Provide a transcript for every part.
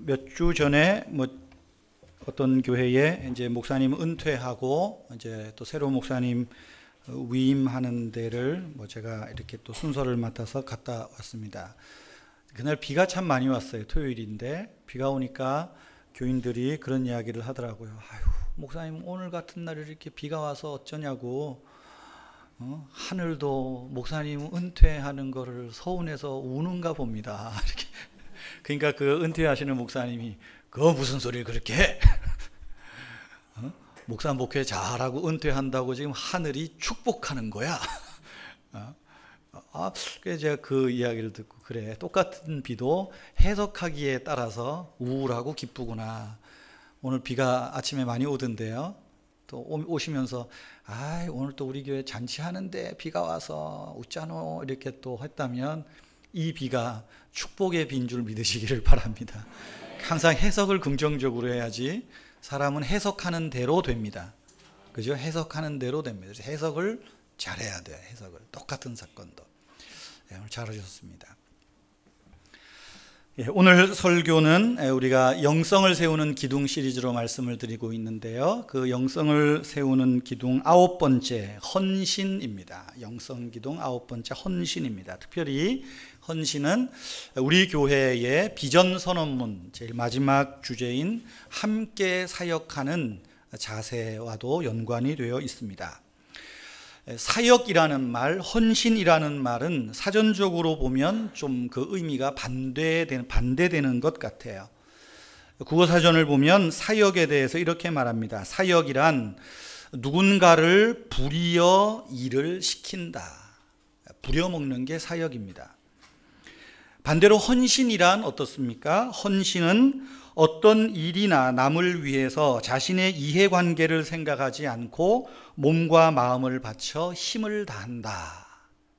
몇 주 전에 어떤 교회에 이제 목사님 은퇴하고 이제 또 새로운 목사님 위임하는 데를 제가 이렇게 또 순서를 맡아서 갔다 왔습니다. 그날 비가 참 많이 왔어요. 토요일인데 비가 오니까 교인들이 그런 이야기를 하더라고요. 아유, 목사님 오늘 같은 날에 이렇게 비가 와서 어쩌냐고. 하늘도 목사님 은퇴하는 거를 서운해서 우는가 봅니다. 이렇게. 그러니까 그 은퇴하시는 목사님이 그거 무슨 소리를 그렇게 해? 목사 목회 잘하고 은퇴한다고 지금 하늘이 축복하는 거야. 그래서 제가 그 이야기를 듣고 그래, 똑같은 비도 해석하기에 따라서 우울하고 기쁘구나. 오늘 비가 아침에 많이 오던데요. 또 오시면서 오늘 또 우리 교회 잔치하는데 비가 와서 웃자노 이렇게 또 했다면 이 비가 축복의 비인 줄 믿으시기를 바랍니다. 항상 해석을 긍정적으로 해야지 사람은 해석하는 대로 됩니다. 그죠? 해석하는 대로 됩니다. 해석을 잘해야 돼요. 해석을. 똑같은 사건도. 오늘 잘하셨습니다. 오늘 설교는 우리가 영성을 세우는 기둥 시리즈로 말씀을 드리고 있는데요. 그 영성을 세우는 기둥 9번째 헌신입니다. 영성 기둥 9번째 헌신입니다. 특별히 헌신은 우리 교회의 비전 선언문 제일 마지막 주제인 함께 사역하는 자세와도 연관이 되어 있습니다. 사역이라는 말, 헌신이라는 말은 사전적으로 보면 좀 그 의미가 반대되는 것 같아요. 국어사전을 보면 사역에 대해서 이렇게 말합니다. 사역이란 누군가를 부리어 일을 시킨다. 부려먹는 게 사역입니다. 반대로 헌신이란 어떻습니까? 헌신은 어떤 일이나 남을 위해서 자신의 이해관계를 생각하지 않고 몸과 마음을 바쳐 힘을 다한다.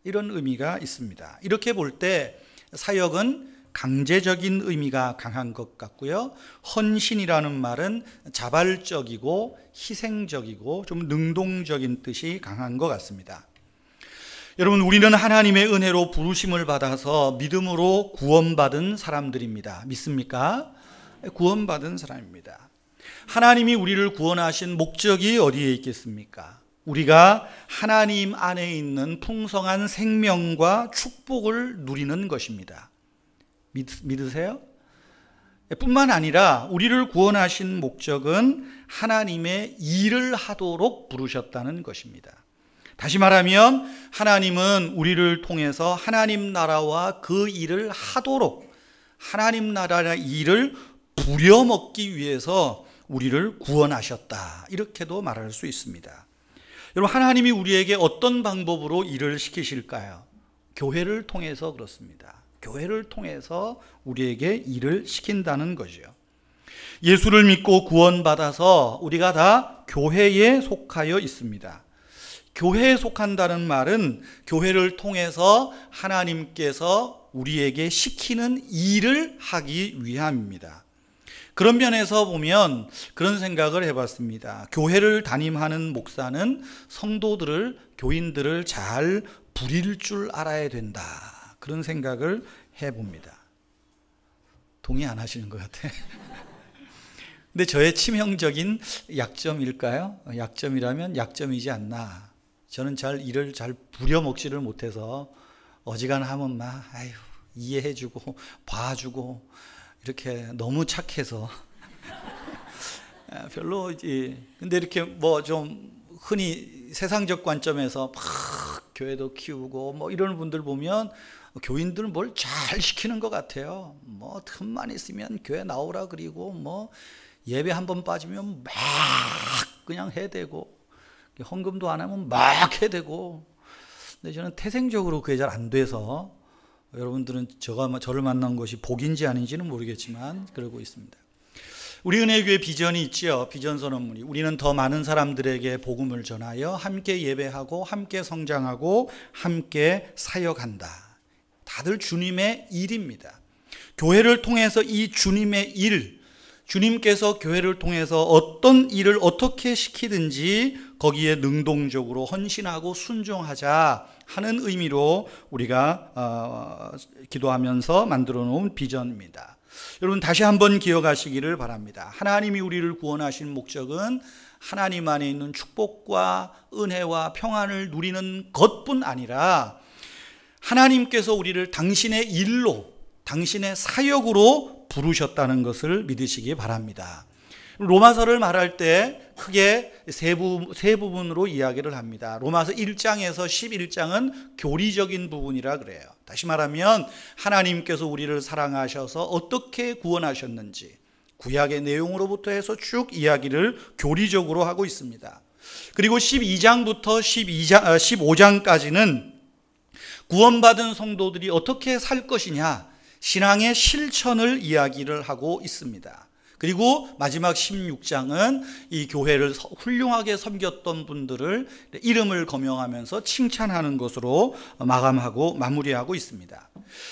이런 의미가 있습니다. 이렇게 볼 때 사역은 강제적인 의미가 강한 것 같고요. 헌신이라는 말은 자발적이고 희생적이고 좀 능동적인 뜻이 강한 것 같습니다. 여러분, 우리는 하나님의 은혜로 부르심을 받아서 믿음으로 구원받은 사람들입니다. 믿습니까? 구원받은 사람입니다. 하나님이 우리를 구원하신 목적이 어디에 있겠습니까? 우리가 하나님 안에 있는 풍성한 생명과 축복을 누리는 것입니다. 믿으세요? 뿐만 아니라 우리를 구원하신 목적은 하나님의 일을 하도록 부르셨다는 것입니다. 다시 말하면 하나님은 우리를 통해서 하나님 나라와 그 일을 하도록 하나님 나라의 일을 부려먹기 위해서 우리를 구원하셨다. 이렇게도 말할 수 있습니다. 여러분, 하나님이 우리에게 어떤 방법으로 일을 시키실까요? 교회를 통해서 그렇습니다. 교회를 통해서 우리에게 일을 시킨다는 거죠. 예수를 믿고 구원받아서 우리가 다 교회에 속하여 있습니다. 교회에 속한다는 말은 교회를 통해서 하나님께서 우리에게 시키는 일을 하기 위함입니다. 그런 면에서 보면 그런 생각을 해봤습니다. 교회를 담임하는 목사는 성도들을, 교인들을 잘 부릴 줄 알아야 된다. 그런 생각을 해봅니다. 동의 안 하시는 것 같아요. 근데 저의 치명적인 약점일까요? 약점이라면 약점이지 않나. 저는 일을 잘 부려먹지를 못해서 어지간하면 이해해주고 봐주고 이렇게 너무 착해서 별로 근데 이렇게 좀 흔히 세상적 관점에서 막 교회도 키우고 이런 분들 보면 교인들은 뭘 잘 시키는 것 같아요. 틈만 있으면 교회 나오라 그리고 예배 한번 빠지면 막 그냥 해대고 헌금도 안 하면 막 해대고. 근데 저는 태생적으로 그게 잘 안 돼서 여러분들은 저를 만난 것이 복인지 아닌지는 모르겠지만 그러고 있습니다. 우리 은혜교회 비전이 있죠. 비전 선언문이 우리는 더 많은 사람들에게 복음을 전하여 함께 예배하고 함께 성장하고 함께 사역한다. 다들 주님의 일입니다. 교회를 통해서 이 주님의 일, 주님께서 교회를 통해서 어떤 일을 어떻게 시키든지 거기에 능동적으로 헌신하고 순종하자 하는 의미로 우리가 기도하면서 만들어 놓은 비전입니다. 여러분 다시 한번 기억하시기를 바랍니다. 하나님이 우리를 구원하신 목적은 하나님 안에 있는 축복과 은혜와 평안을 누리는 것뿐 아니라 하나님께서 우리를 당신의 일로, 당신의 사역으로 부르셨다는 것을 믿으시기 바랍니다. 로마서를 말할 때 크게 세 부분으로 이야기를 합니다. 로마서 1장에서 11장은 교리적인 부분이라 그래요. 다시 말하면 하나님께서 우리를 사랑하셔서 어떻게 구원하셨는지 구약의 내용으로부터 해서 쭉 이야기를 교리적으로 하고 있습니다. 그리고 12장부터 15장까지는 구원받은 성도들이 어떻게 살 것이냐, 신앙의 실천을 이야기를 하고 있습니다. 그리고 마지막 16장은 이 교회를 훌륭하게 섬겼던 분들을 이름을 거명하면서 칭찬하는 것으로 마감하고 마무리하고 있습니다.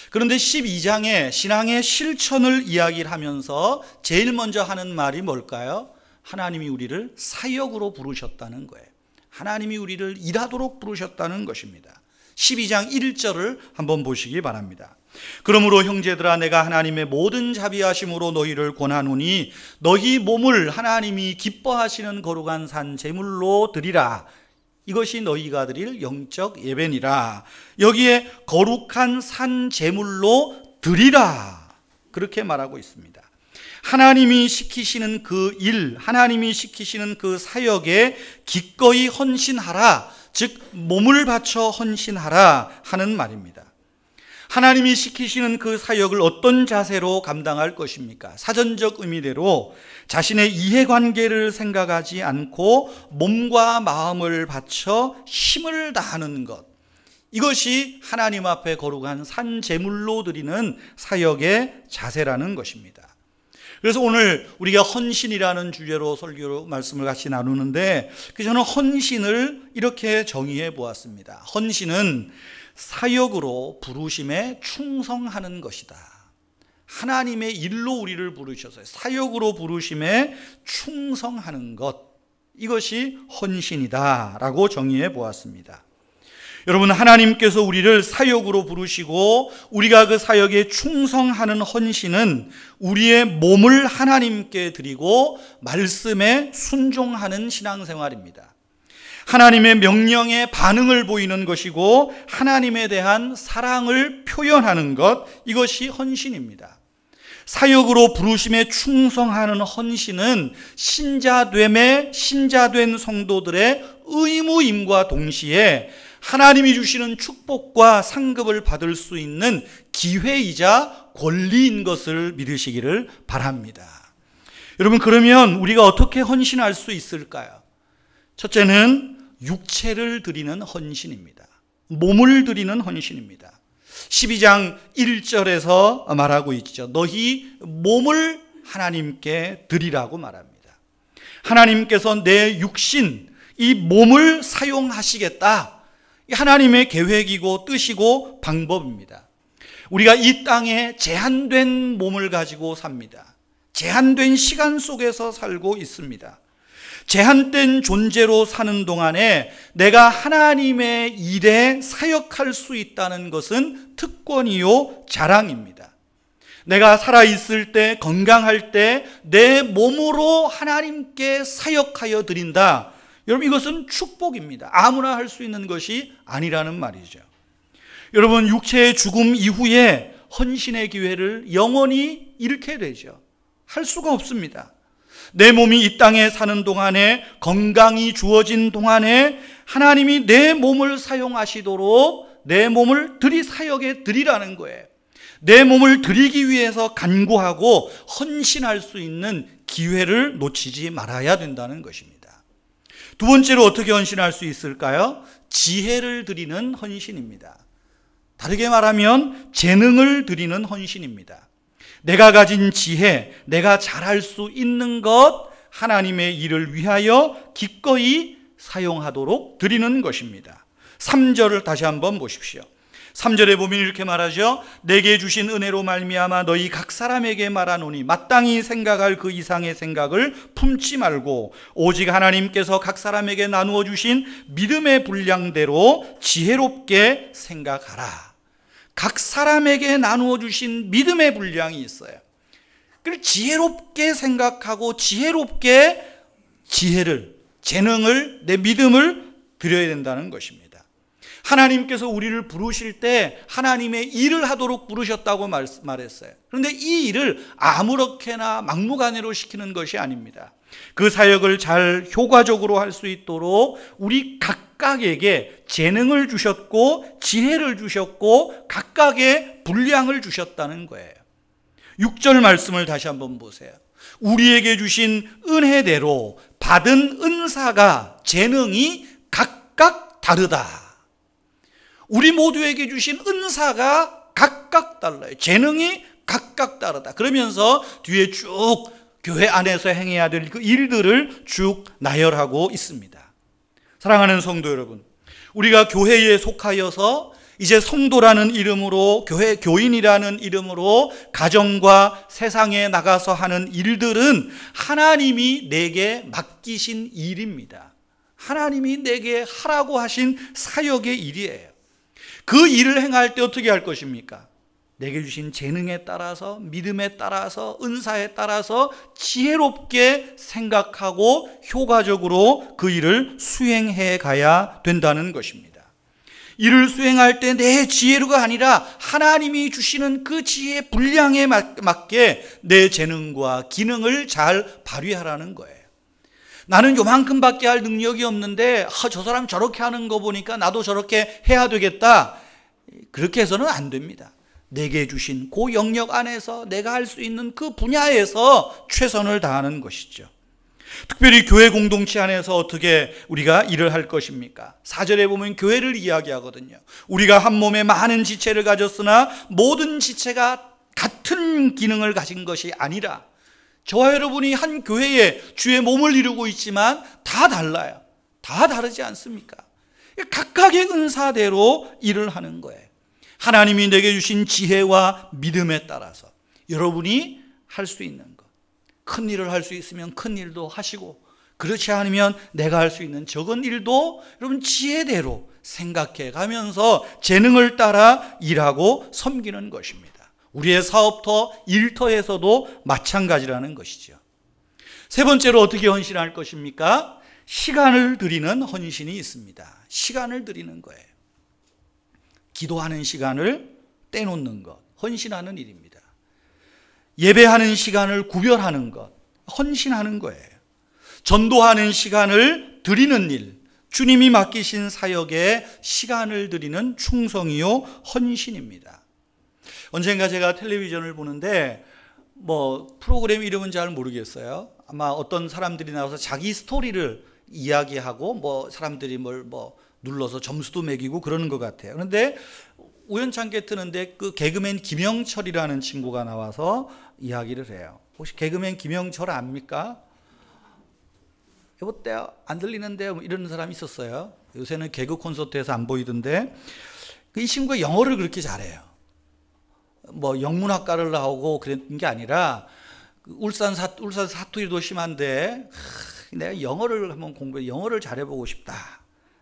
그런데 12장에 신앙의 실천을 이야기를 하면서 제일 먼저 하는 말이 뭘까요? 하나님이 우리를 사역으로 부르셨다는 거예요. 하나님이 우리를 일하도록 부르셨다는 것입니다. 12장 1절을 한번 보시기 바랍니다. 그러므로 형제들아, 내가 하나님의 모든 자비하심으로 너희를 권하노니 너희 몸을 하나님이 기뻐하시는 거룩한 산 제물로 드리라. 이것이 너희가 드릴 영적 예배니라. 여기에 거룩한 산 제물로 드리라, 그렇게 말하고 있습니다. 하나님이 시키시는 그 일, 하나님이 시키시는 그 사역에 기꺼이 헌신하라, 즉 몸을 바쳐 헌신하라 하는 말입니다. 하나님이 시키시는 그 사역을 어떤 자세로 감당할 것입니까? 사전적 의미대로 자신의 이해관계를 생각하지 않고 몸과 마음을 바쳐 힘을 다하는 것, 이것이 하나님 앞에 거룩한 산 제물로 드리는 사역의 자세라는 것입니다. 그래서 오늘 우리가 헌신이라는 주제로 설교로 말씀을 같이 나누는데, 저는 헌신을 이렇게 정의해 보았습니다. 헌신은 사역으로 부르심에 충성하는 것이다. 하나님의 일로 우리를 부르셔서 사역으로 부르심에 충성하는 것, 이것이 헌신이다 라고 정의해 보았습니다. 여러분, 하나님께서 우리를 사역으로 부르시고 우리가 그 사역에 충성하는 헌신은 우리의 몸을 하나님께 드리고 말씀에 순종하는 신앙생활입니다. 하나님의 명령에 반응을 보이는 것이고 하나님에 대한 사랑을 표현하는 것, 이것이 헌신입니다. 사역으로 부르심에 충성하는 헌신은 신자된 성도들의 의무임과 동시에 하나님이 주시는 축복과 상급을 받을 수 있는 기회이자 권리인 것을 믿으시기를 바랍니다. 여러분, 그러면 우리가 어떻게 헌신할 수 있을까요? 첫째는 육체를 드리는 헌신입니다. 몸을 드리는 헌신입니다. 12장 1절에서 말하고 있죠. 너희 몸을 하나님께 드리라고 말합니다. 하나님께서 내 육신, 이 몸을 사용하시겠다. 하나님의 계획이고 뜻이고 방법입니다. 우리가 이 땅에 제한된 몸을 가지고 삽니다. 제한된 시간 속에서 살고 있습니다. 제한된 존재로 사는 동안에 내가 하나님의 일에 사역할 수 있다는 것은 특권이요 자랑입니다. 내가 살아있을 때, 건강할 때 내 몸으로 하나님께 사역하여 드린다. 여러분, 이것은 축복입니다. 아무나 할 수 있는 것이 아니라는 말이죠. 여러분, 육체의 죽음 이후에 헌신의 기회를 영원히 잃게 되죠. 할 수가 없습니다. 내 몸이 이 땅에 사는 동안에, 건강이 주어진 동안에 하나님이 내 몸을 사용하시도록 내 몸을 사역에 드리라는 거예요. 내 몸을 드리기 위해서 간구하고 헌신할 수 있는 기회를 놓치지 말아야 된다는 것입니다. 두 번째로 어떻게 헌신할 수 있을까요? 지혜를 드리는 헌신입니다. 다르게 말하면 재능을 드리는 헌신입니다. 내가 가진 지혜, 내가 잘할 수 있는 것, 하나님의 일을 위하여 기꺼이 사용하도록 드리는 것입니다. 3절을 다시 한번 보십시오. 3절에 보면 이렇게 말하죠. 내게 주신 은혜로 말미암아 너희 각 사람에게 말하노니 마땅히 생각할 그 이상의 생각을 품지 말고 오직 하나님께서 각 사람에게 나누어 주신 믿음의 분량대로 지혜롭게 생각하라. 각 사람에게 나누어 주신 믿음의 분량이 있어요. 그걸 지혜롭게 생각하고 지혜롭게 재능을, 내 믿음을 드려야 된다는 것입니다. 하나님께서 우리를 부르실 때 하나님의 일을 하도록 부르셨다고 말했어요. 그런데 이 일을 아무렇게나 막무가내로 시키는 것이 아닙니다. 그 사역을 잘 효과적으로 할 수 있도록 우리 각각에게 재능을 주셨고 지혜를 주셨고 각각의 분량을 주셨다는 거예요. 6절 말씀을 다시 한번 보세요. 우리에게 주신 은혜대로 받은 은사가 재능이 각각 다르다. 우리 모두에게 주신 은사가 각각 달라요. 재능이 각각 다르다. 그러면서 뒤에 쭉 교회 안에서 행해야 될 그 일들을 쭉 나열하고 있습니다. 사랑하는 성도 여러분, 우리가 교회에 속하여서 이제 성도라는 이름으로, 교회 교인이라는 이름으로 가정과 세상에 나가서 하는 일들은 하나님이 내게 맡기신 일입니다. 하나님이 내게 하라고 하신 사역의 일이에요. 그 일을 행할 때 어떻게 할 것입니까? 내게 주신 재능에 따라서, 믿음에 따라서, 은사에 따라서 지혜롭게 생각하고 효과적으로 그 일을 수행해 가야 된다는 것입니다. 일을 수행할 때 내 지혜로가 아니라 하나님이 주시는 그 지혜의 분량에 맞게 내 재능과 기능을 잘 발휘하라는 거예요. 나는 요만큼밖에 할 능력이 없는데 저 사람 저렇게 하는 거 보니까 나도 저렇게 해야 되겠다. 그렇게 해서는 안 됩니다. 내게 주신 그 영역 안에서 내가 할 수 있는 그 분야에서 최선을 다하는 것이죠. 특별히 교회 공동체 안에서 어떻게 우리가 일을 할 것입니까? 4절에 보면 교회를 이야기하거든요. 우리가 한 몸에 많은 지체를 가졌으나 모든 지체가 같은 기능을 가진 것이 아니라, 저와 여러분이 한 교회에 주의 몸을 이루고 있지만 다 달라요. 다 다르지 않습니까? 각각의 은사대로 일을 하는 거예요. 하나님이 내게 주신 지혜와 믿음에 따라서 여러분이 할 수 있는 것, 큰 일을 할 수 있으면 큰 일도 하시고, 그렇지 않으면 내가 할 수 있는 적은 일도 여러분 지혜대로 생각해 가면서 재능을 따라 일하고 섬기는 것입니다. 우리의 사업터, 일터에서도 마찬가지라는 것이죠. 세 번째로 어떻게 헌신할 것입니까? 시간을 드리는 헌신이 있습니다. 시간을 드리는 거예요. 기도하는 시간을 떼놓는 것, 헌신하는 일입니다. 예배하는 시간을 구별하는 것, 헌신하는 거예요. 전도하는 시간을 드리는 일, 주님이 맡기신 사역에 시간을 드리는 충성이요 헌신입니다. 언젠가 제가 텔레비전을 보는데 프로그램 이름은 잘 모르겠어요. 아마 어떤 사람들이 나와서 자기 스토리를 이야기하고 사람들이 눌러서 점수도 매기고 그러는 것 같아요. 그런데 우연찮게 뜨는데 그 개그맨 김영철이라는 친구가 나와서 이야기를 해요. 혹시 개그맨 김영철 압니까? 여보세요? 안 들리는데요? 이런 사람이 있었어요. 요새는 개그 콘서트에서 안 보이던데, 이 친구가 영어를 그렇게 잘해요. 영문학과를 나오고 그런 게 아니라 울산 사투리도 심한데 내가 영어를 한번 영어를 잘해보고 싶다.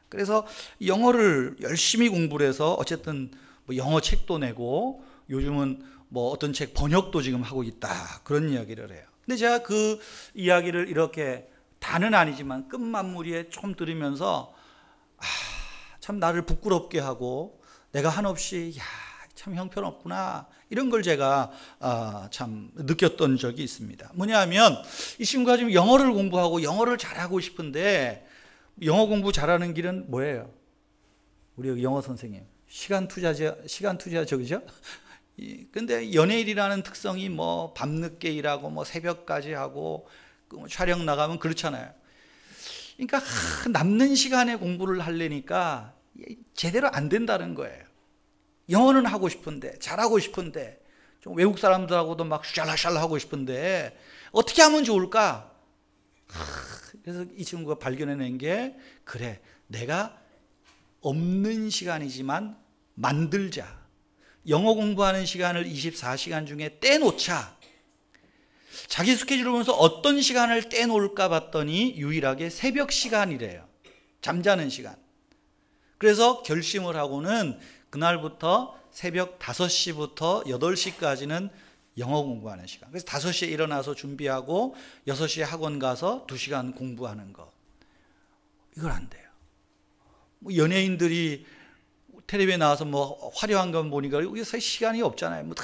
그래서 영어를 열심히 공부를 해서 어쨌든 영어 책도 내고 요즘은 어떤 책 번역도 지금 하고 있다. 그런 이야기를 해요. 근데 제가 그 이야기를 이렇게 다는 아니지만 끝마무리에 좀 들으면서 참 나를 부끄럽게 하고 내가 한없이 참 형편없구나, 이런 걸 제가 참 느꼈던 적이 있습니다. 뭐냐면 이 친구가 지금 영어를 공부하고 영어를 잘하고 싶은데, 영어 공부 잘하는 길은 뭐예요? 우리 영어 선생님 시간 투자죠, 그죠? 근데 연예일이라는 특성이 밤늦게 일하고 새벽까지 하고 촬영 나가면 그렇잖아요. 그러니까 남는 시간에 공부를 하려니까 제대로 안 된다는 거예요. 영어는 하고 싶은데, 잘하고 싶은데, 좀 외국 사람들하고도 막 샬라샬라 하고 싶은데 어떻게 하면 좋을까? 그래서 이 친구가 발견해낸 게, 그래, 내가 없는 시간이지만 만들자. 영어 공부하는 시간을 24시간 중에 떼놓자. 자기 스케줄을 보면서 어떤 시간을 떼놓을까 봤더니 유일하게 새벽 시간이래요. 잠자는 시간. 그래서 결심을 하고는 그날부터 새벽 5시부터 8시까지는 영어 공부하는 시간. 그래서 5시에 일어나서 준비하고 6시에 학원 가서 2시간 공부하는 것. 이건 안 돼요. 뭐 연예인들이 텔레비에 나와서 뭐 화려한 건 보니까 여기서 시간이 없잖아요. 뭐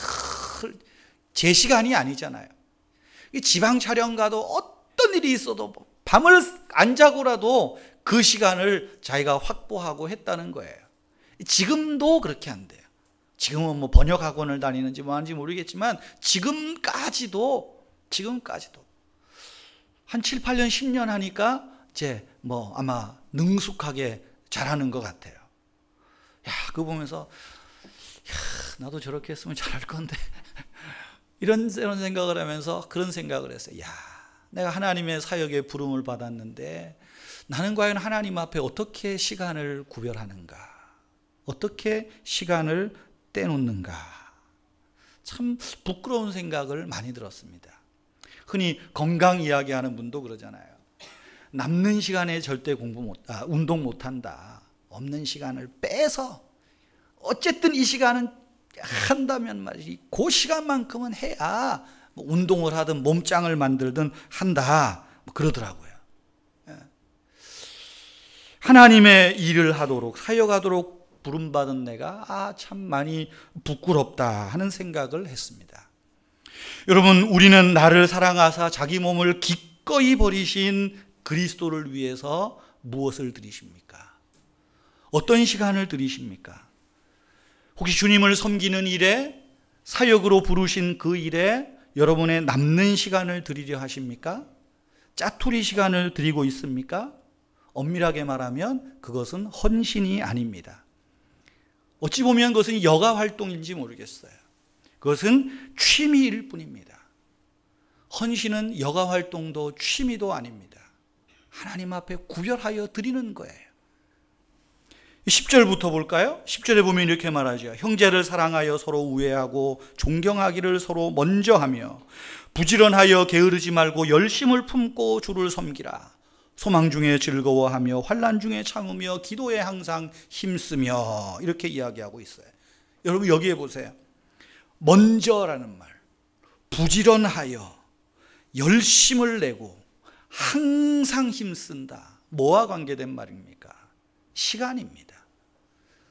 제 시간이 아니잖아요. 지방 촬영 가도 어떤 일이 있어도 밤을 안 자고라도 그 시간을 자기가 확보하고 했다는 거예요. 지금도 그렇게 안 돼요. 지금은 뭐 번역 학원을 다니는지 뭐 하는지 모르겠지만 지금까지도 한 7, 8년, 10년 하니까 이제 뭐 아마 능숙하게 잘하는 것 같아요. 야, 그거 보면서 야, 나도 저렇게 했으면 잘할 건데 이런 생각을 하면서 그런 생각을 했어요. 야, 내가 하나님의 사역에 부름을 받았는데 나는 과연 하나님 앞에 어떻게 시간을 구별하는가? 어떻게 시간을 떼놓는가? 참 부끄러운 생각을 많이 들었습니다. 흔히 건강 이야기하는 분도 그러잖아요. 남는 시간에 절대 운동 못한다. 없는 시간을 빼서 어쨌든 이 시간은 한다면 말이지 그 시간만큼은 해야 뭐 운동을 하든 몸짱을 만들든 한다 뭐 그러더라고요. 하나님의 일을 하도록 사역하도록 부름받은 내가 참 많이 부끄럽다 하는 생각을 했습니다. 여러분, 우리는 나를 사랑하사 자기 몸을 기꺼이 버리신 그리스도를 위해서 무엇을 드리십니까? 어떤 시간을 드리십니까? 혹시 주님을 섬기는 일에, 사역으로 부르신 그 일에 여러분의 남는 시간을 드리려 하십니까? 짜투리 시간을 드리고 있습니까? 엄밀하게 말하면 그것은 헌신이 아닙니다. 어찌 보면 그것은 여가 활동인지 모르겠어요. 그것은 취미일 뿐입니다. 헌신은 여가 활동도 취미도 아닙니다. 하나님 앞에 구별하여 드리는 거예요. 10절부터 볼까요? 10절에 보면 이렇게 말하죠. 형제를 사랑하여 서로 우애하고 존경하기를 서로 먼저 하며 부지런하여 게으르지 말고 열심을 품고 주를 섬기라. 소망 중에 즐거워하며 환난 중에 참으며 기도에 항상 힘쓰며 이렇게 이야기하고 있어요. 여러분 여기에 보세요. 먼저라는 말, 부지런하여 열심을 내고 항상 힘쓴다. 뭐와 관계된 말입니까? 시간입니다.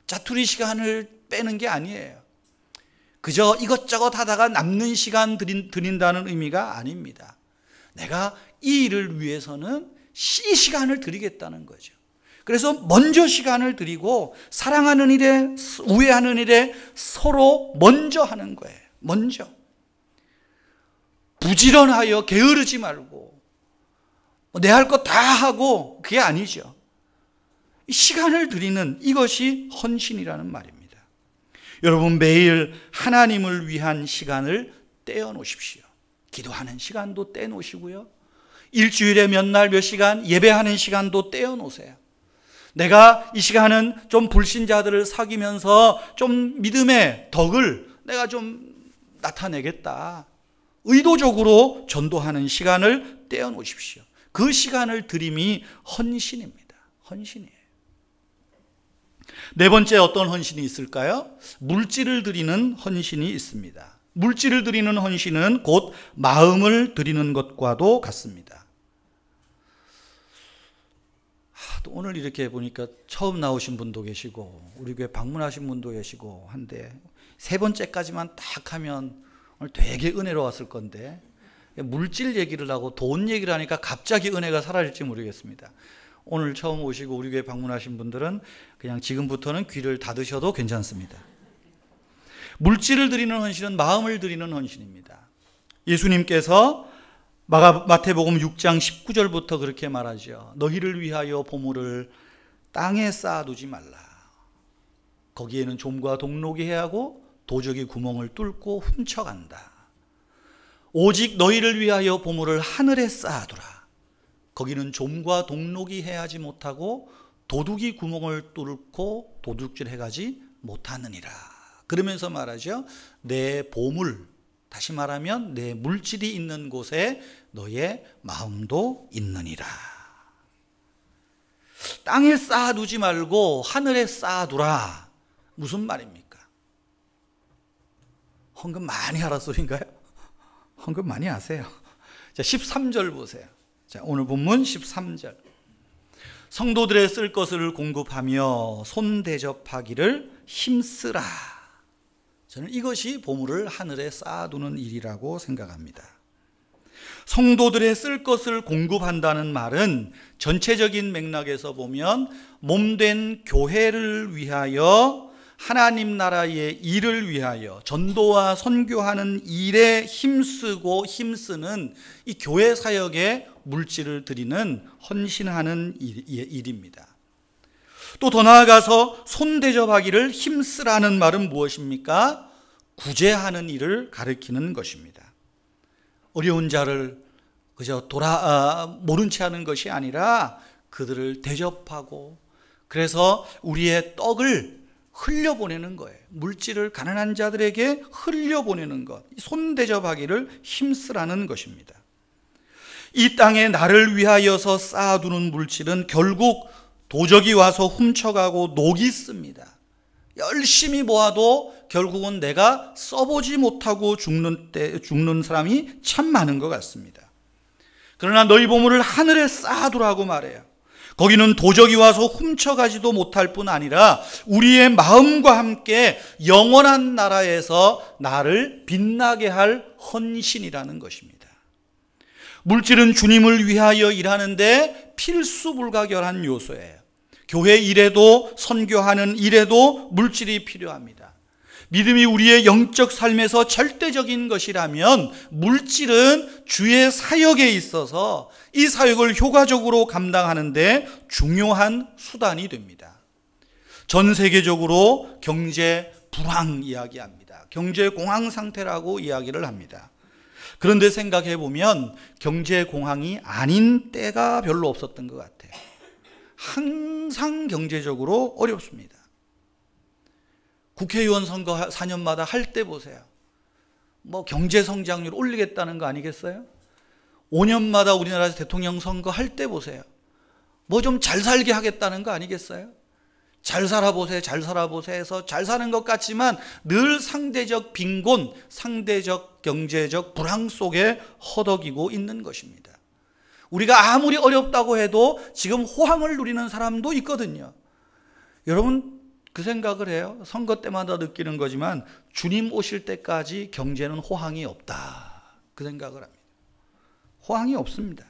짜투리 시간을 빼는 게 아니에요. 그저 이것저것 하다가 남는 시간 드린다는 의미가 아닙니다. 내가 이 일을 위해서는 이 시간을 드리겠다는 거죠. 그래서 먼저 시간을 드리고 사랑하는 일에, 우애하는 일에 서로 먼저 하는 거예요. 먼저. 부지런하여 게으르지 말고 내 할 거 다 하고 그게 아니죠. 시간을 드리는 이것이 헌신이라는 말입니다. 여러분 매일 하나님을 위한 시간을 떼어놓으십시오. 기도하는 시간도 떼놓으시고요. 일주일에 몇 날 몇 시간 예배하는 시간도 떼어놓으세요. 내가 이 시간은 좀 불신자들을 사귀면서 좀 믿음의 덕을 내가 좀 나타내겠다. 의도적으로 전도하는 시간을 떼어놓으십시오. 그 시간을 드림이 헌신입니다. 헌신이에요. 네 번째 어떤 헌신이 있을까요? 물질을 드리는 헌신이 있습니다. 물질을 드리는 헌신은 곧 마음을 드리는 것과도 같습니다. 또 오늘 이렇게 보니까 처음 나오신 분도 계시고 우리 교회 방문하신 분도 계시고 한데 세 번째까지만 딱 하면 오늘 되게 은혜로웠을 건데 물질 얘기를 하고 돈 얘기를 하니까 갑자기 은혜가 사라질지 모르겠습니다. 오늘 처음 오시고 우리 교회 방문하신 분들은 그냥 지금부터는 귀를 닫으셔도 괜찮습니다. 물질을 드리는 헌신은 마음을 드리는 헌신입니다. 예수님께서 마태복음 6장 19절부터 그렇게 말하죠. 너희를 위하여 보물을 땅에 쌓아두지 말라. 거기에는 좀과 동록이 해하고 도적이 구멍을 뚫고 훔쳐간다. 오직 너희를 위하여 보물을 하늘에 쌓아두라. 거기는 좀과 동록이 해하지 못하고 도둑이 구멍을 뚫고 도둑질해가지 못하느니라. 그러면서 말하죠. 내 보물, 다시 말하면 내 물질이 있는 곳에 너의 마음도 있느니라. 땅에 쌓아두지 말고 하늘에 쌓아두라. 무슨 말입니까? 헌금 많이 하라 소리인가요? 헌금 많이 하세요. 자, 13절 보세요. 자, 오늘 본문 13절. 성도들의 쓸 것을 공급하며 손 대접하기를 힘쓰라. 저는 이것이 보물을 하늘에 쌓아두는 일이라고 생각합니다. 성도들의 쓸 것을 공급한다는 말은 전체적인 맥락에서 보면 몸된 교회를 위하여, 하나님 나라의 일을 위하여 전도와 선교하는 일에 힘쓰고 힘쓰는 이 교회 사역에 물질을 드리는 헌신하는 일입니다. 또 더 나아가서 손대접하기를 힘쓰라는 말은 무엇입니까? 구제하는 일을 가리키는 것입니다. 어려운 자를 그저 모른 채 하는 것이 아니라 그들을 대접하고, 그래서 우리의 떡을 흘려보내는 거예요. 물질을 가난한 자들에게 흘려보내는 것, 손대접하기를 힘쓰라는 것입니다. 이 땅에 나를 위하여서 쌓아두는 물질은 결국 도적이 와서 훔쳐가고 녹이 씁니다. 열심히 모아도 결국은 내가 써보지 못하고 죽는 사람이 참 많은 것 같습니다. 그러나 너희 보물을 하늘에 쌓아두라고 말해요. 거기는 도적이 와서 훔쳐가지도 못할 뿐 아니라 우리의 마음과 함께 영원한 나라에서 나를 빛나게 할 헌신이라는 것입니다. 물질은 주님을 위하여 일하는데 필수불가결한 요소예요. 교회 일에도 선교하는 일에도 물질이 필요합니다. 믿음이 우리의 영적 삶에서 절대적인 것이라면 물질은 주의 사역에 있어서 이 사역을 효과적으로 감당하는 데 중요한 수단이 됩니다. 전 세계적으로 경제 불황 이야기합니다. 경제 공황 상태라고 이야기를 합니다. 그런데 생각해 보면 경제 공황이 아닌 때가 별로 없었던 것 같아요. 항상 경제적으로 어렵습니다. 국회의원 선거 4년마다 할 때 보세요. 뭐 경제 성장률 올리겠다는 거 아니겠어요? 5년마다 우리나라에서 대통령 선거 할 때 보세요. 뭐 좀 잘 살게 하겠다는 거 아니겠어요? 잘 살아보세요, 잘 살아보세요 해서 잘 사는 것 같지만 늘 상대적 빈곤, 상대적 경제적 불황 속에 허덕이고 있는 것입니다. 우리가 아무리 어렵다고 해도 지금 호황을 누리는 사람도 있거든요. 여러분 그 생각을 해요. 선거 때마다 느끼는 거지만 주님 오실 때까지 경제는 호황이 없다. 그 생각을 합니다. 호황이 없습니다.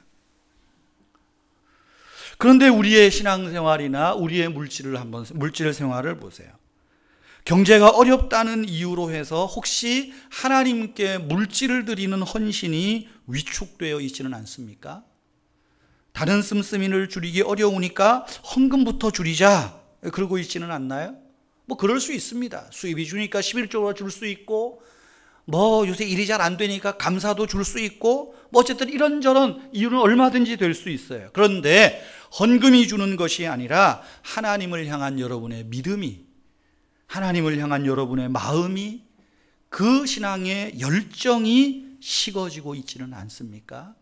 그런데 우리의 신앙생활이나 우리의 물질 생활을 보세요. 경제가 어렵다는 이유로 해서 혹시 하나님께 물질을 드리는 헌신이 위축되어 있지는 않습니까? 다른 씀씀이를 줄이기 어려우니까 헌금부터 줄이자 그러고 있지는 않나요? 뭐 그럴 수 있습니다. 수입이 주니까 11조로 줄 수 있고, 뭐 요새 일이 잘 안 되니까 감사도 줄 수 있고, 뭐 어쨌든 이런저런 이유는 얼마든지 될 수 있어요. 그런데 헌금이 주는 것이 아니라 하나님을 향한 여러분의 믿음이, 하나님을 향한 여러분의 마음이, 그 신앙의 열정이 식어지고 있지는 않습니까?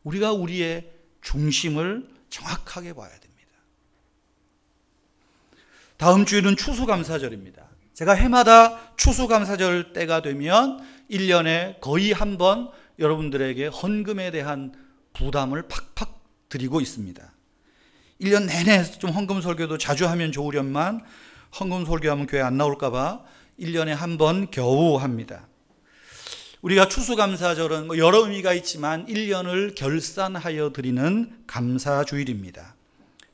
우리가 우리의 중심을 정확하게 봐야 됩니다. 다음 주일은 추수감사절입니다. 제가 해마다 추수감사절 때가 되면 1년에 거의 한 번 여러분들에게 헌금에 대한 부담을 팍팍 드리고 있습니다. 1년 내내 좀 헌금 설교도 자주 하면 좋으련만 헌금 설교하면 교회 안 나올까 봐 1년에 한 번 겨우 합니다. 우리가 추수감사절은 여러 의미가 있지만 1년을 결산하여 드리는 감사주일입니다.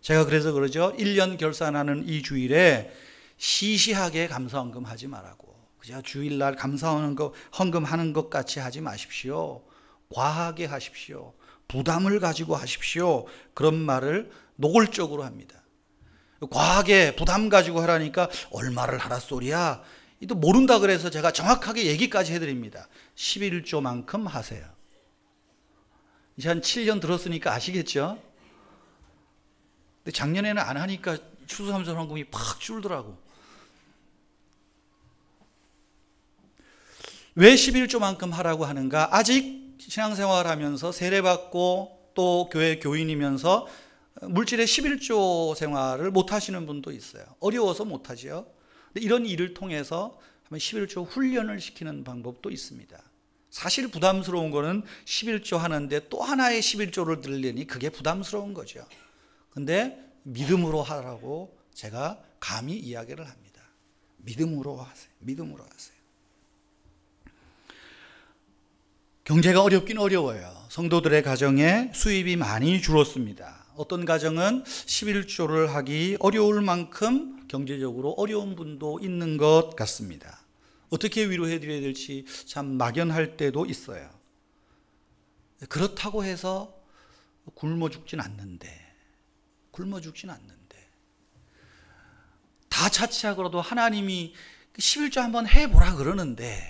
제가 그래서 그러죠. 1년 결산하는 이 주일에 시시하게 감사헌금 하지 말라고. 그저 주일날 감사하는 거, 헌금하는 것 같이 하지 마십시오. 과하게 하십시오. 부담을 가지고 하십시오. 그런 말을 노골적으로 합니다. 과하게 부담 가지고 하라니까 얼마를 하라 소리야. 또 모른다 그래서 제가 정확하게 얘기까지 해드립니다. 11조만큼 하세요. 이제 한 7년 들었으니까 아시겠죠? 근데 작년에는 안 하니까 추수감사 헌금이 팍 줄더라고. 왜 11조만큼 하라고 하는가? 아직 신앙생활 하면서 세례받고 또 교회 교인이면서 물질의 11조 생활을 못 하시는 분도 있어요. 어려워서 못 하죠. 근데 이런 일을 통해서 11조 훈련을 시키는 방법도 있습니다. 사실 부담스러운 거는 11조 하는데 또 하나의 11조를 들으려니 그게 부담스러운 거죠. 근데 믿음으로 하라고 제가 감히 이야기를 합니다. 믿음으로 하세요. 믿음으로 하세요. 경제가 어렵긴 어려워요. 성도들의 가정에 수입이 많이 줄었습니다. 어떤 가정은 11조를 하기 어려울 만큼 경제적으로 어려운 분도 있는 것 같습니다. 어떻게 위로해 드려야 될지 참 막연할 때도 있어요. 그렇다고 해서 굶어 죽진 않는데 다 차치하고라도 하나님이 11조 한번 해보라 그러는데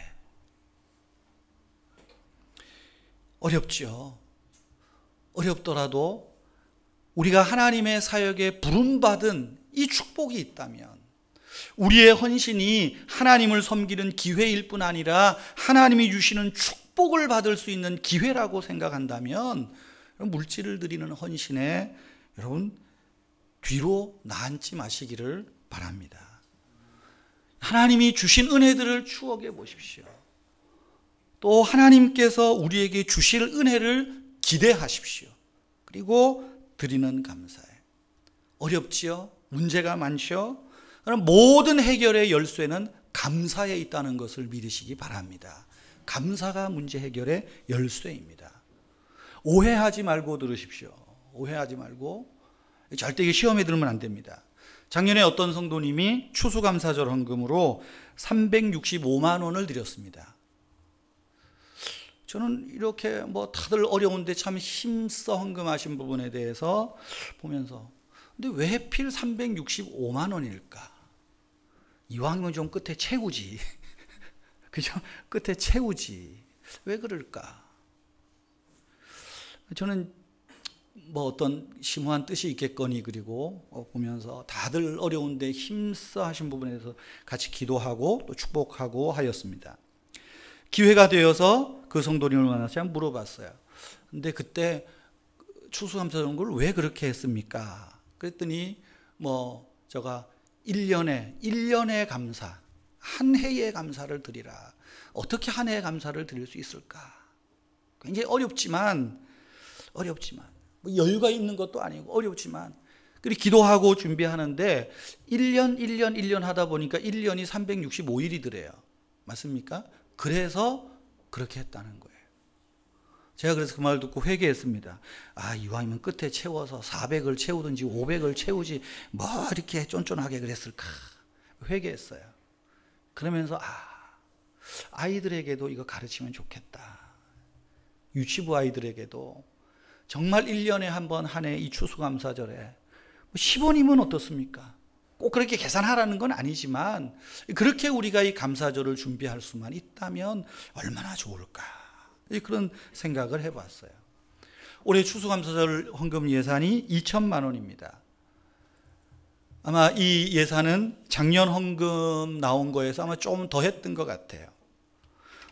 어렵죠. 어렵더라도 우리가 하나님의 사역에 부름받은 이 축복이 있다면, 우리의 헌신이 하나님을 섬기는 기회일 뿐 아니라 하나님이 주시는 축복을 받을 수 있는 기회라고 생각한다면 물질을 드리는 헌신에 여러분 뒤로 나앉지 마시기를 바랍니다. 하나님이 주신 은혜들을 추억해 보십시오. 또 하나님께서 우리에게 주실 은혜를 기대하십시오. 그리고 드리는 감사에. 어렵지요? 문제가 많죠? 그럼 모든 해결의 열쇠는 감사에 있다는 것을 믿으시기 바랍니다. 감사가 문제 해결의 열쇠입니다. 오해하지 말고 들으십시오. 오해하지 말고. 절대 이게 시험에 들면 안 됩니다. 작년에 어떤 성도님이 추수감사절 헌금으로 365만 원을 드렸습니다. 저는 이렇게 다들 어려운데 참 힘써 헌금하신 부분에 대해서 보면서, 근데 왜 하필 365만 원일까? 이왕이면 좀 끝에 채우지. 그죠? 끝에 채우지. 왜 그럴까? 저는 어떤 심오한 뜻이 있겠거니, 그리고 보면서 다들 어려운데 힘써 하신 부분에 대해서 같이 기도하고 또 축복하고 하였습니다. 기회가 되어서 그 성도님을 만나서 제가 물어봤어요. 근데 그때 추수감사하는 걸 왜 그렇게 했습니까? 그랬더니 제가 1년의 감사, 한 해의 감사를 드리라. 어떻게 한 해의 감사를 드릴 수 있을까? 굉장히 어렵지만 여유가 있는 것도 아니고 어렵지만, 그리고 기도하고 준비하는데 1년 하다 보니까 1년이 365일이더래요. 맞습니까? 그래서 그렇게 했다는 거예요. 제가 그래서 그 말 듣고 회개했습니다. 이왕이면 끝에 채워서 400을 채우든지 500을 채우지 이렇게 쫀쫀하게 그랬을까? 회개했어요. 그러면서 아이들에게도 이거 가르치면 좋겠다. 유치부 아이들에게도 정말 1년에 한 번 한 해 이 추수감사절에 10원이면 어떻습니까? 꼭 그렇게 계산하라는 건 아니지만 그렇게 우리가 이 감사절을 준비할 수만 있다면 얼마나 좋을까? 그런 생각을 해봤어요. 올해 추수감사절 헌금 예산이 2천만 원입니다. 아마 이 예산은 작년 헌금 나온 거에서 아마 좀 더 했던 것 같아요.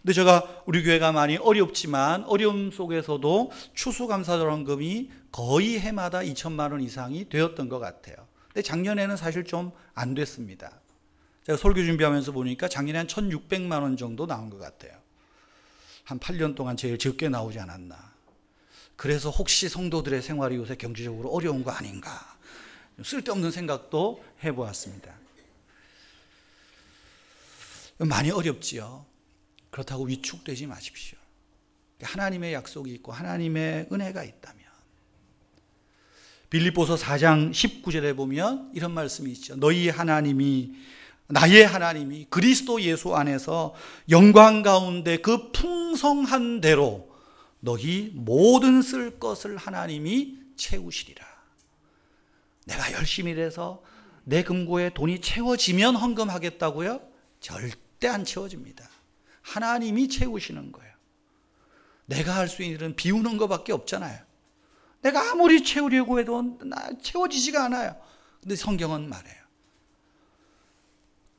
근데 제가 우리 교회가 많이 어렵지만 어려움 속에서도 추수감사절 헌금이 거의 해마다 2천만 원 이상이 되었던 것 같아요. 근데 작년에는 사실 좀 안 됐습니다. 제가 설교 준비하면서 보니까 작년에 한 1,600만 원 정도 나온 것 같아요. 한 8년 동안 제일 적게 나오지 않았나. 그래서 혹시 성도들의 생활이 요새 경제적으로 어려운 거 아닌가, 쓸데없는 생각도 해보았습니다. 많이 어렵지요. 그렇다고 위축되지 마십시오. 하나님의 약속이 있고 하나님의 은혜가 있다면. 빌립보서 4장 19절에 보면 이런 말씀이 있죠. 나의 하나님이 그리스도 예수 안에서 영광 가운데 그 풍성한 대로 너희 모든 쓸 것을 하나님이 채우시리라. 내가 열심히 일해서 내 금고에 돈이 채워지면 헌금하겠다고요? 절대 안 채워집니다. 하나님이 채우시는 거예요. 내가 할 수 있는 일은 비우는 것밖에 없잖아요. 내가 아무리 채우려고 해도 채워지지가 않아요. 근데 성경은 말해요.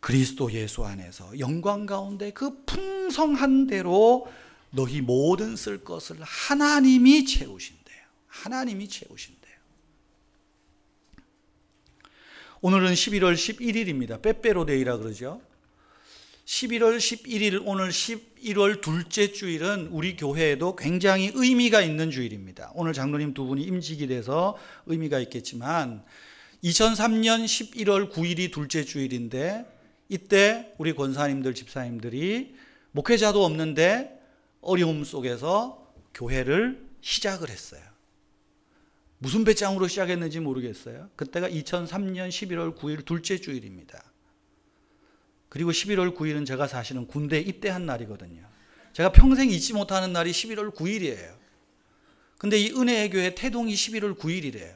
그리스도 예수 안에서 영광 가운데 그 풍성한 대로 너희 모든 쓸 것을 하나님이 채우신대요. 하나님이 채우신대요. 오늘은 11월 11일입니다. 빼빼로데이라 그러죠. 11월 11일, 오늘 11월 둘째 주일은 우리 교회에도 굉장히 의미가 있는 주일입니다. 오늘 장로님 두 분이 임직이 돼서 의미가 있겠지만 2003년 11월 9일이 둘째 주일인데, 이때 우리 권사님들, 집사님들이 목회자도 없는데 어려움 속에서 교회를 시작을 했어요. 무슨 배짱으로 시작했는지 모르겠어요. 그때가 2003년 11월 9일 둘째 주일입니다. 그리고 11월 9일은 제가 사실은 군대에 입대한 날이거든요. 제가 평생 잊지 못하는 날이 11월 9일이에요. 근데 이 은혜의 교회 태동이 11월 9일이래요.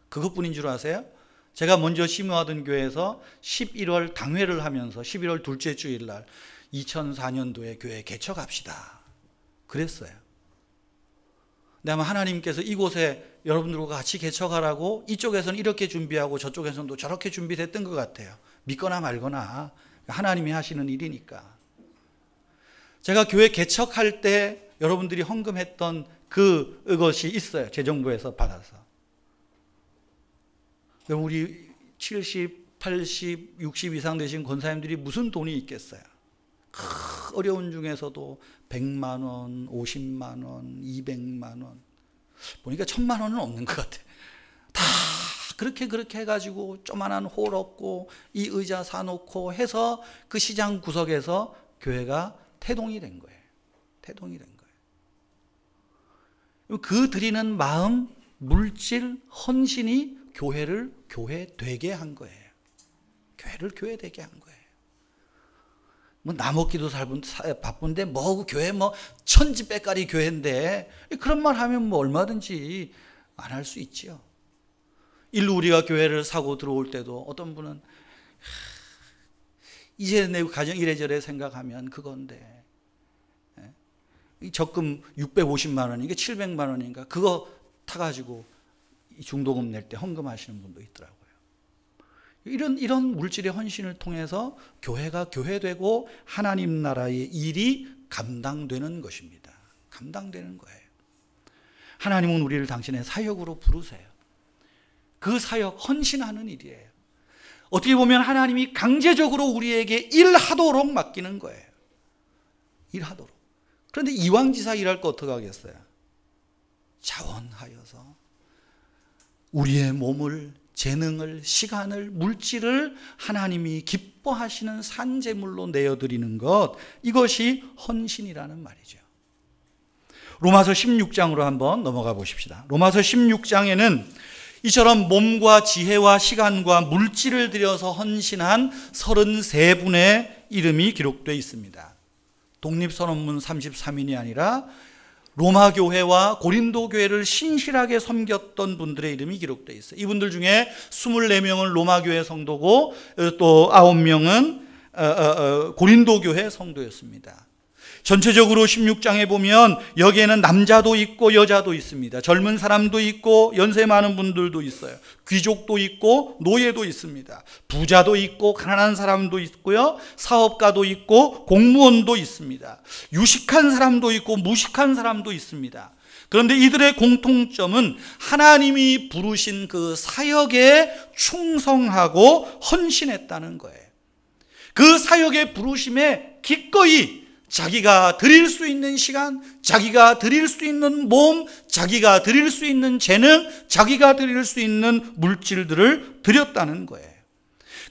그것뿐인 줄 아세요? 제가 먼저 심호하던 교회에서 11월 당회를 하면서 11월 둘째 주일 날 2004년도에 교회 개척합시다 그랬어요. 근데 아마 하나님께서 이곳에 여러분들과 같이 개척하라고 이쪽에서는 이렇게 준비하고 저쪽에서는 또 저렇게 준비됐던 것 같아요. 믿거나 말거나 하나님이 하시는 일이니까. 제가 교회 개척할 때 여러분들이 헌금했던 그것이 있어요. 재정부에서 받아서. 우리 70, 80, 60 이상 되신 권사님들이 무슨 돈이 있겠어요. 어려운 중에서도 100만 원, 50만 원, 200만 원. 보니까 1000만 원은 없는 것 같아요. 다 그렇게 해가지고 조만한 홀 얻고 이 의자 사놓고 해서 그 시장 구석에서 교회가 태동이 된 거예요. 태동이 된 거예요. 그 드리는 마음, 물질, 헌신이 교회를 교회 되게 한 거예요. 교회를 교회 되게 한 거예요. 뭐 나 먹기도 바쁜데 뭐 교회 뭐 천지백가리 교회인데 그런 말 하면 뭐 얼마든지 안 할 수 있지요. 일로 우리가 교회를 사고 들어올 때도 어떤 분은 이제 내 가정 이래저래 생각하면 그건데 적금 650만 원인가 700만 원인가 그거 타가지고 중도금 낼 때 헌금하시는 분도 있더라고요. 이런 물질의 헌신을 통해서 교회가 교회되고 하나님 나라의 일이 감당되는 것입니다. 감당되는 거예요. 하나님은 우리를 당신의 사역으로 부르세요. 그 사역 헌신하는 일이에요. 어떻게 보면 하나님이 강제적으로 우리에게 일하도록 맡기는 거예요. 일하도록. 그런데 이왕지사 일할 거 어떻게 하겠어요? 자원하여서 우리의 몸을, 재능을, 시간을, 물질을 하나님이 기뻐하시는 산제물로 내어드리는 것, 이것이 헌신이라는 말이죠. 로마서 16장으로 한번 넘어가 보십시다. 로마서 16장에는 이처럼 몸과 지혜와 시간과 물질을 들여서 헌신한 33분의 이름이 기록되어 있습니다. 독립선언문 33인이 아니라 로마 교회와 고린도 교회를 신실하게 섬겼던 분들의 이름이 기록되어 있어요. 이분들 중에 24명은 로마 교회 성도고 또 9명은 고린도 교회 성도였습니다. 전체적으로 16장에 보면 여기에는 남자도 있고 여자도 있습니다. 젊은 사람도 있고 연세 많은 분들도 있어요. 귀족도 있고 노예도 있습니다. 부자도 있고 가난한 사람도 있고요. 사업가도 있고 공무원도 있습니다. 유식한 사람도 있고 무식한 사람도 있습니다. 그런데 이들의 공통점은 하나님이 부르신 그 사역에 충성하고 헌신했다는 거예요. 그 사역의 부르심에 기꺼이 자기가 드릴 수 있는 시간, 자기가 드릴 수 있는 몸, 자기가 드릴 수 있는 재능, 자기가 드릴 수 있는 물질들을 드렸다는 거예요.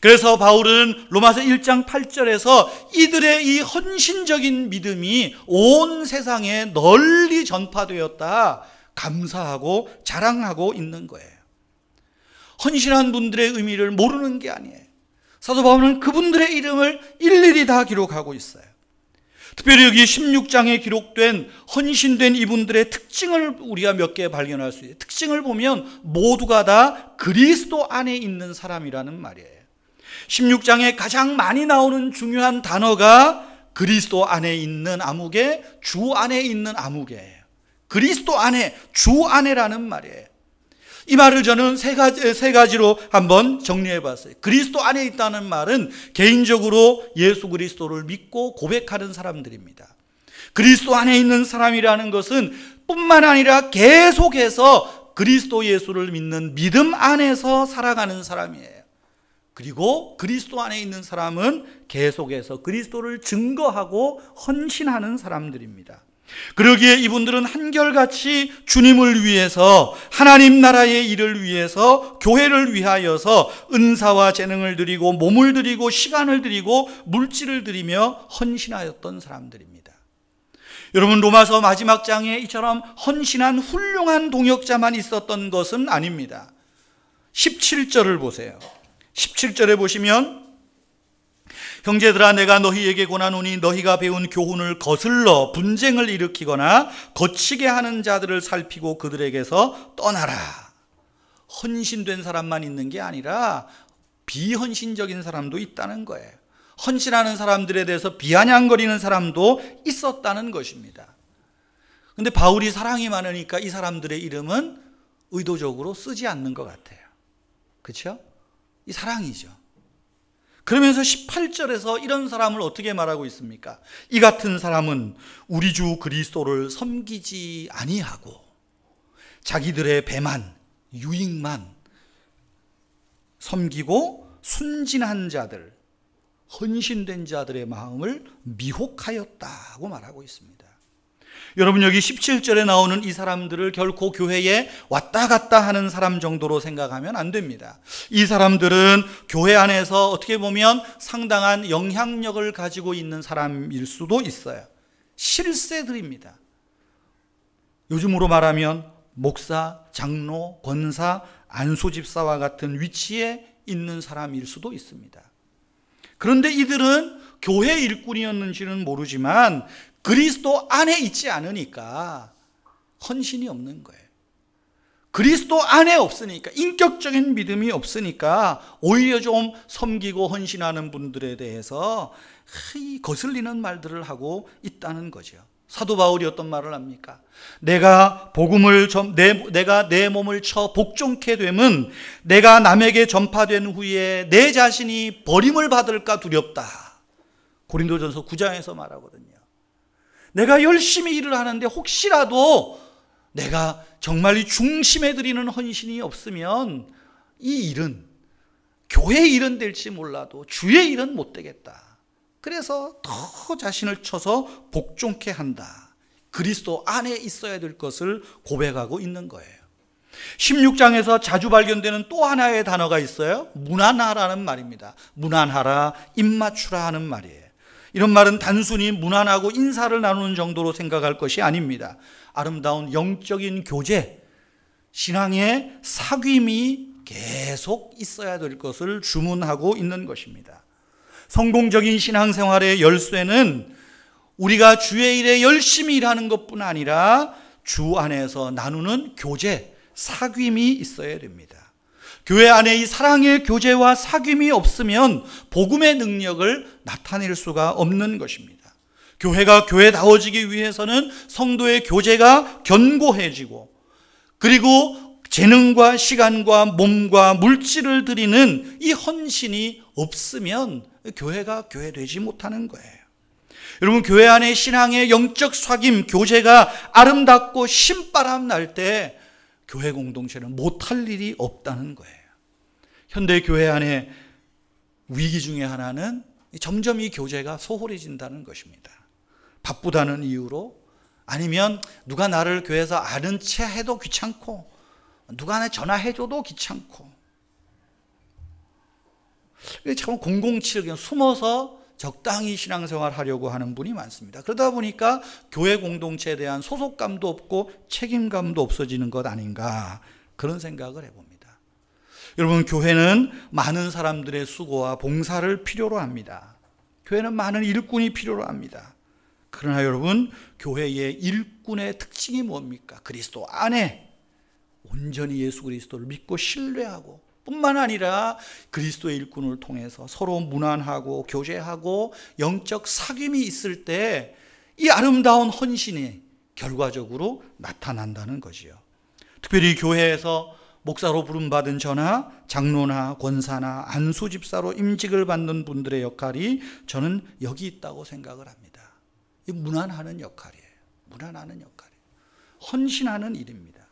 그래서 바울은 로마서 1장 8절에서 이들의 이 헌신적인 믿음이 온 세상에 널리 전파되었다 감사하고 자랑하고 있는 거예요. 헌신한 분들의 의미를 모르는 게 아니에요. 사도 바울은 그분들의 이름을 일일이 다 기록하고 있어요. 특별히 여기 16장에 기록된 헌신된 이분들의 특징을 우리가 몇 개 발견할 수 있어요. 특징을 보면 모두가 다 그리스도 안에 있는 사람이라는 말이에요. 16장에 가장 많이 나오는 중요한 단어가 그리스도 안에 있는 아무개, 주 안에 있는 아무개예요. 그리스도 안에, 주 안에라는 말이에요. 이 말을 저는 세 가지로 한번 정리해 봤어요. 그리스도 안에 있다는 말은 개인적으로 예수 그리스도를 믿고 고백하는 사람들입니다. 그리스도 안에 있는 사람이라는 것은 뿐만 아니라 계속해서 그리스도 예수를 믿는 믿음 안에서 살아가는 사람이에요. 그리고 그리스도 안에 있는 사람은 계속해서 그리스도를 증거하고 헌신하는 사람들입니다. 그러기에 이분들은 한결같이 주님을 위해서, 하나님 나라의 일을 위해서, 교회를 위하여서 은사와 재능을 드리고 몸을 드리고 시간을 드리고 물질을 드리며 헌신하였던 사람들입니다. 여러분, 로마서 마지막 장에 이처럼 헌신한 훌륭한 동역자만 있었던 것은 아닙니다. 17절을 보세요. 17절에 보시면, 형제들아 내가 너희에게 권하노니 너희가 배운 교훈을 거슬러 분쟁을 일으키거나 거치게 하는 자들을 살피고 그들에게서 떠나라. 헌신된 사람만 있는 게 아니라 비헌신적인 사람도 있다는 거예요. 헌신하는 사람들에 대해서 비아냥거리는 사람도 있었다는 것입니다. 그런데 바울이 사랑이 많으니까 이 사람들의 이름은 의도적으로 쓰지 않는 것 같아요. 그렇죠? 이 사랑이죠. 그러면서 18절에서 이런 사람을 어떻게 말하고 있습니까? 이 같은 사람은 우리 주 그리스도를 섬기지 아니하고 자기들의 배만, 유익만 섬기고 순진한 자들, 헌신된 자들의 마음을 미혹하였다고 말하고 있습니다. 여러분, 여기 17절에 나오는 이 사람들을 결코 교회에 왔다 갔다 하는 사람 정도로 생각하면 안 됩니다. 이 사람들은 교회 안에서 어떻게 보면 상당한 영향력을 가지고 있는 사람일 수도 있어요. 실세들입니다. 요즘으로 말하면 목사, 장로, 권사, 안수집사와 같은 위치에 있는 사람일 수도 있습니다. 그런데 이들은 교회 일꾼이었는지는 모르지만 그리스도 안에 있지 않으니까 헌신이 없는 거예요. 그리스도 안에 없으니까, 인격적인 믿음이 없으니까 오히려 좀 섬기고 헌신하는 분들에 대해서 거슬리는 말들을 하고 있다는 거죠. 사도 바울이 어떤 말을 합니까? 내가 내 몸을 쳐 복종케 됨은 내가 남에게 전파된 후에 내 자신이 버림을 받을까 두렵다. 고린도전서 9장에서 말하거든요. 내가 열심히 일을 하는데 혹시라도 내가 정말 이 중심에 드리는 헌신이 없으면 이 일은 교회 일은 될지 몰라도 주의 일은 못 되겠다. 그래서 더 자신을 쳐서 복종케 한다. 그리스도 안에 있어야 될 것을 고백하고 있는 거예요. 16장에서 자주 발견되는 또 하나의 단어가 있어요. 무난하라는 말입니다. 무난하라, 입맞추라 하는 말이에요. 이런 말은 단순히 무난하고 인사를 나누는 정도로 생각할 것이 아닙니다. 아름다운 영적인 교제, 신앙의 사귐이 계속 있어야 될 것을 주문하고 있는 것입니다. 성공적인 신앙생활의 열쇠는 우리가 주의 일에 열심히 일하는 것뿐 아니라 주 안에서 나누는 교제, 사귐이 있어야 됩니다. 교회 안에 이 사랑의 교제와 사귐이 없으면 복음의 능력을 나타낼 수가 없는 것입니다. 교회가 교회다워지기 위해서는 성도의 교제가 견고해지고, 그리고 재능과 시간과 몸과 물질을 드리는 이 헌신이 없으면 교회가 교회되지 못하는 거예요. 여러분, 교회 안에 신앙의 영적 사귐, 교제가 아름답고 신바람 날 때 교회 공동체는 못할 일이 없다는 거예요. 현대 교회 안에 위기 중에 하나는 점점 이 교제가 소홀해진다는 것입니다. 바쁘다는 이유로, 아니면 누가 나를 교회에서 아는 체 해도 귀찮고, 누가 나한테 전화해줘도 귀찮고, 참 007 그냥 숨어서 적당히 신앙생활 하려고 하는 분이 많습니다. 그러다 보니까 교회 공동체에 대한 소속감도 없고 책임감도 없어지는 것 아닌가, 그런 생각을 해봅니다. 여러분, 교회는 많은 사람들의 수고와 봉사를 필요로 합니다. 교회는 많은 일꾼이 필요로 합니다. 그러나 여러분, 교회의 일꾼의 특징이 뭡니까? 그리스도 안에 온전히 예수 그리스도를 믿고 신뢰하고, 뿐만 아니라 그리스도의 일꾼을 통해서 서로 무난하고 교제하고 영적 사귐이 있을 때 이 아름다운 헌신이 결과적으로 나타난다는 거지요. 특별히 교회에서 목사로 부름받은 저나 장로나 권사나 안수집사로 임직을 받는 분들의 역할이 저는 여기 있다고 생각을 합니다. 이 무난하는 역할이에요. 무난하는 역할이에요. 헌신하는 일입니다.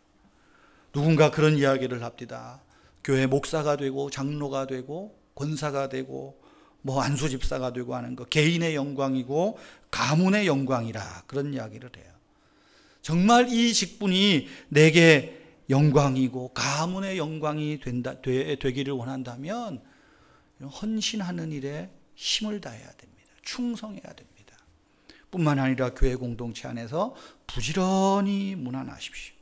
누군가 그런 이야기를 합니다. 교회 목사가 되고 장로가 되고 권사가 되고 뭐 안수집사가 되고 하는 거 개인의 영광이고 가문의 영광이라 그런 이야기를 해요. 정말 이 직분이 내게 영광이고 가문의 영광이 되기를 원한다면 헌신하는 일에 힘을 다해야 됩니다. 충성해야 됩니다. 뿐만 아니라 교회 공동체 안에서 부지런히 문안하십시오.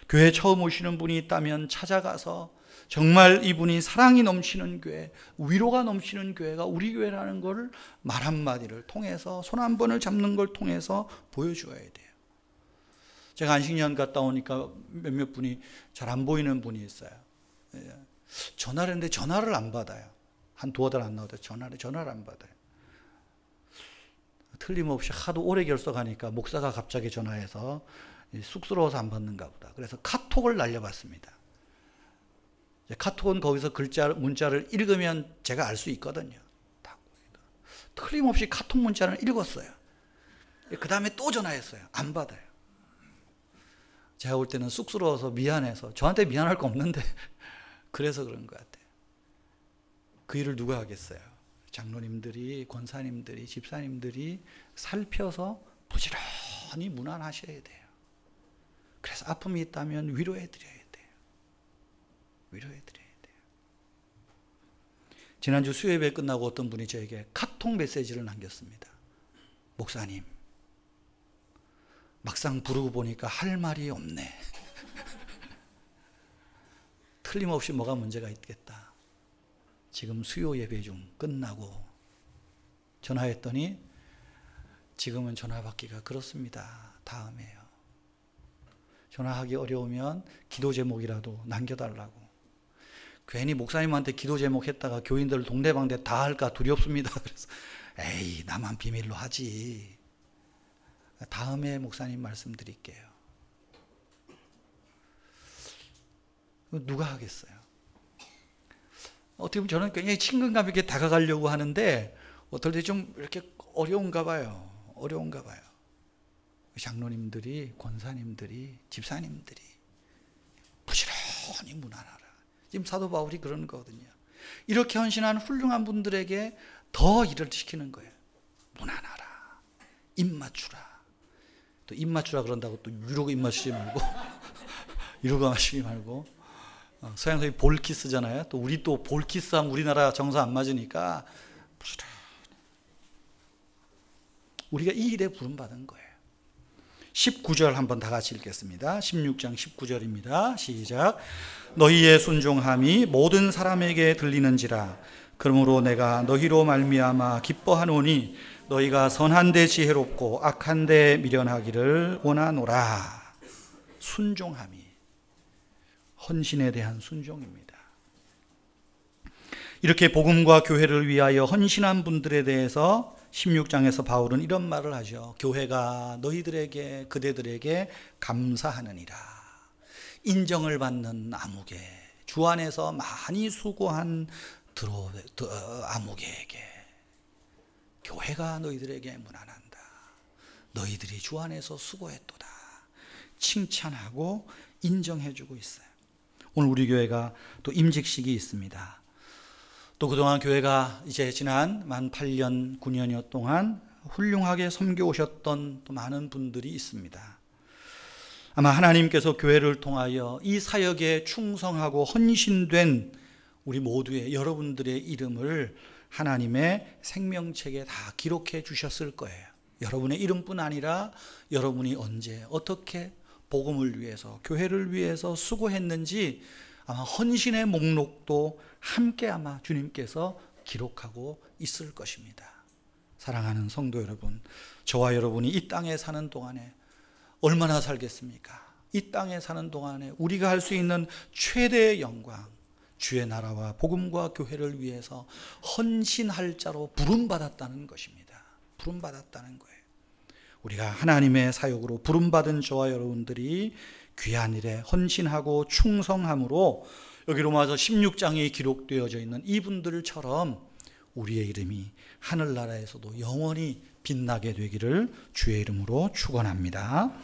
교회 처음 오시는 분이 있다면 찾아가서 정말 이분이 사랑이 넘치는 교회, 위로가 넘치는 교회가 우리 교회라는 것을 말 한마디를 통해서, 손 한 번을 잡는 걸 통해서 보여주어야 돼요. 제가 안식년 갔다 오니까 몇몇 분이 잘 안 보이는 분이 있어요. 전화를 했는데 전화를 안 받아요. 한 두어 달 안 나오다 전화를 안 받아요. 틀림없이 하도 오래 결석하니까 목사가 갑자기 전화해서 쑥스러워서 안 받는가 보다. 그래서 카톡을 날려봤습니다. 카톡은 거기서 문자를 읽으면 제가 알 수 있거든요. 틀림없이 카톡 문자를 읽었어요. 그 다음에 또 전화했어요. 안 받아요. 제가 볼 때는 쑥스러워서 미안해서, 저한테 미안할 거 없는데 그래서 그런 것 같아요. 그 일을 누가 하겠어요? 장로님들이, 권사님들이, 집사님들이 살펴서 부지런히 문안하셔야 돼요. 그래서 아픔이 있다면 위로해드려야 돼요. 위로해드려야 돼요. 지난주 수요예배 끝나고 어떤 분이 저에게 카톡 메시지를 남겼습니다. 목사님, 막상 부르고 보니까 할 말이 없네. 틀림없이 뭐가 문제가 있겠다. 지금 수요 예배 중 끝나고 전화했더니 지금은 전화 받기가 그렇습니다. 다음에요. 전화하기 어려우면 기도 제목이라도 남겨달라고. 괜히 목사님한테 기도 제목 했다가 교인들 동네방네 다 할까 두렵습니다. 그래서 에이, 나만 비밀로 하지. 다음에 목사님 말씀드릴게요. 누가 하겠어요? 어떻게 보면 저는 굉장히 친근감 있게 다가가려고 하는데 어떨 때 좀 이렇게 어려운가 봐요. 어려운가 봐요. 장로님들이, 권사님들이, 집사님들이 부지런히 문안하라. 지금 사도 바울이 그러는 거거든요. 이렇게 헌신한 훌륭한 분들에게 더 일을 시키는 거예요. 문안하라. 입 맞추라. 또 입 맞추라 그런다고 또 이러고 입 맞추지 말고 이러고 마시지 말고 서양서이 볼키스잖아요. 또 우리 또 볼키스하면 우리나라 정서 안 맞으니까 우리가 이 일에 부름받은 거예요. 19절 한번 다 같이 읽겠습니다. 16장 19절입니다. 시작. 너희의 순종함이 모든 사람에게 들리는지라. 그러므로 내가 너희로 말미암아 기뻐하노니 너희가 선한데 지혜롭고 악한데 미련하기를 원하노라. 순종함이 헌신에 대한 순종입니다. 이렇게 복음과 교회를 위하여 헌신한 분들에 대해서 16장에서 바울은 이런 말을 하죠. 교회가 너희들에게, 그대들에게 감사하느니라. 인정을 받는 아무개, 주 안에서 많이 수고한 아무개에게 교회가 너희들에게 문안한다. 너희들이 주 안에서 수고했도다. 칭찬하고 인정해주고 있어요. 오늘 우리 교회가 또 임직식이 있습니다. 또 그동안 교회가 이제 지난 만 8년, 9년여 동안 훌륭하게 섬겨오셨던 또 많은 분들이 있습니다. 아마 하나님께서 교회를 통하여 이 사역에 충성하고 헌신된 우리 모두의, 여러분들의 이름을 하나님의 생명책에 다 기록해 주셨을 거예요. 여러분의 이름뿐 아니라 여러분이 언제 어떻게 복음을 위해서, 교회를 위해서 수고했는지 아마 헌신의 목록도 함께 아마 주님께서 기록하고 있을 것입니다. 사랑하는 성도 여러분, 저와 여러분이 이 땅에 사는 동안에 얼마나 살겠습니까? 이 땅에 사는 동안에 우리가 할 수 있는 최대의 영광, 주의 나라와 복음과 교회를 위해서 헌신할 자로 부름받았다는 것입니다. 부름받았다는 거예요. 우리가 하나님의 사역으로 부름받은 저와 여러분들이 귀한 일에 헌신하고 충성함으로 여기 로마서 16장에 기록되어져 있는 이분들처럼 우리의 이름이 하늘나라에서도 영원히 빛나게 되기를 주의 이름으로 축원합니다.